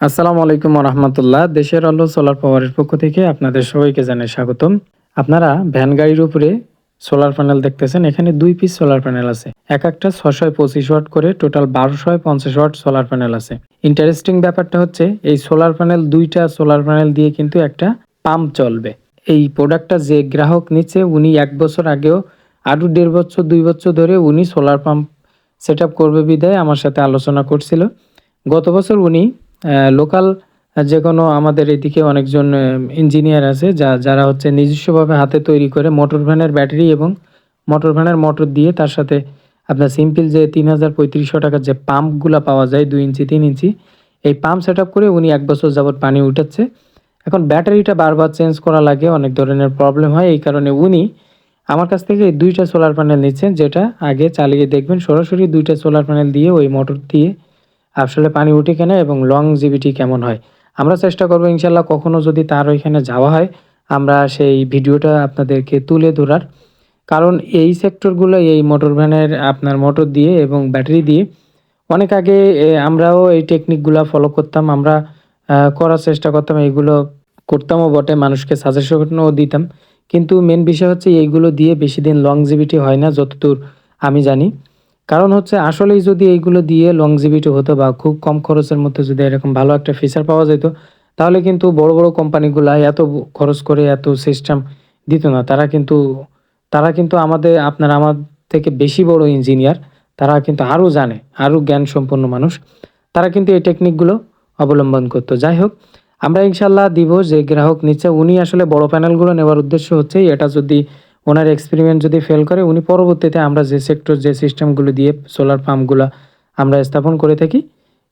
আসসালামু আলাইকুম রহমতুল্লাহ। দেশের আলো সোলার পাওয়ারের পক্ষ থেকে আপনাদের সবাইকে জানাই স্বাগতম। আপনারা ভ্যান গাড়ির উপরে সোলার প্যানেল দেখতেছেন। এখানে ২ পিস সোলার প্যানেল আছে। এক একটা ৬২৫ ওয়াট করে টোটাল ১২৫০ ওয়াট সোলার প্যানেল আছে। ইন্টারেস্টিং ব্যাপারটা হচ্ছে এই সোলার প্যানেল ২টা সোলার প্যানেল দিয়ে কিন্তু একটা পাম্প চলবে। এই প্রোডাক্টটা যে গ্রাহক নিচ্ছে উনি ১ বছর আগেও আরও ১.৫ বছর ২ বছর ধরে উনি সোলার পাম্প সেটআপ করবে বিধায় আমার সাথে আলোচনা করছিল। গত বছর উনি লোকাল যেকোনো আমাদের এদিকে অনেকজন ইঞ্জিনিয়ার আছে যারা হচ্ছে নিজস্বভাবে হাতে তৈরি করে মোটর ভ্যানের ব্যাটারি এবং মোটর ভ্যানের মোটর দিয়ে তার সাথে আপনার সিম্পল যে ৩,০০০-৩৫০০ টাকার যে পাম্পগুলা পাওয়া যায় ২ ইঞ্চি ৩ ইঞ্চি, এই পাম্প সেটআপ করে উনি ১ বছর যাবৎ পানি উঠাচ্ছে। এখন ব্যাটারিটা বারবার চেঞ্জ করা লাগে, অনেক ধরনের প্রবলেম হয়। এই কারণে উনি আমার কাছ থেকে ২টা সোলার প্যানেল নিচ্ছেন, যেটা আগে চালিয়ে দেখবেন সরাসরি ২টা সোলার প্যানেল দিয়ে ওই মোটর দিয়ে আসলে পানি উঠে কিনা এবং লংজিভিটি কেমন হয়। আমরা চেষ্টা করব ইনশাআল্লাহ কখনো যদি তার ওইখানে যাওয়া হয়, আমরা সেই ভিডিওটা আপনাদেরকে তুলে ধরার। কারণ এই সেক্টরগুলো এই মোটর ভ্যানের আপনার মোটর দিয়ে এবং ব্যাটারি দিয়ে অনেক আগে আমরাও এই টেকনিকগুলা ফলো করতাম। আমরা করার চেষ্টা করতাম, এইগুলো করতামও বটে, মানুষকে সাজেশনও দিতাম। কিন্তু মেন বিষয় হচ্ছে এইগুলো দিয়ে বেশিদিন লংজিভিটি হয় না যতদূর আমি জানি। কারণ হচ্ছে আসলেই যদি এইগুলো দিয়ে লংজিভিটি হতো বা খুব কম খরচের মধ্যে যদি এরকম ভালো একটা ফিচার পাওয়া যেত, তাহলে কিন্তু বড়, বড় কোম্পানিগুলা এত খরচ করে এত সিস্টেম দিত না। তারা কিন্তু আমার থেকে বেশি বড় ইঞ্জিনিয়ার। তারা কিন্তু আরও জানে, আরও জ্ঞানসম্পন্ন মানুষ। তারা কিন্তু এই টেকনিকগুলো অবলম্বন করত। যাই হোক, আমরা ইনশাআল্লাহ দিব যে গ্রাহক নিচ্ছে উনি আসলে বড় প্যানেলগুলো নেওয়ার উদ্দেশ্য হচ্ছে এটা যদি ওনার এক্সপেরিমেন্ট যদি ফেল করে উনি পরবর্তীতে আমরা যে সেক্টর যে সিস্টেমগুলো দিয়ে সোলার পাম্পগুলা আমরা স্থাপন করে থাকি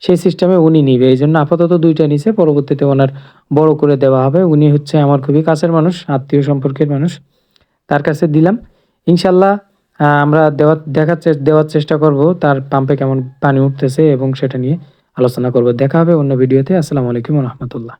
সেই সিস্টেমে উনি নিবে। এইজন্য আপাতত ২টা নিছে, পরবর্তীতে ওনার বড় করে দেওয়া হবে। উনি হচ্ছে আমার খুবই কাছের মানুষ, আত্মীয় সম্পর্কের মানুষ। তার কাছে দিলাম। ইনশাআল্লাহ আমরা দেওয়ার চেষ্টা করব তার পাম্পে কেমন পানি উঠতেছে এবং সেটা নিয়ে আলোচনা করব। দেখা হবে অন্য ভিডিওতে। আসসালামু আলাইকুম ওয়া রাহমাতুল্লাহ।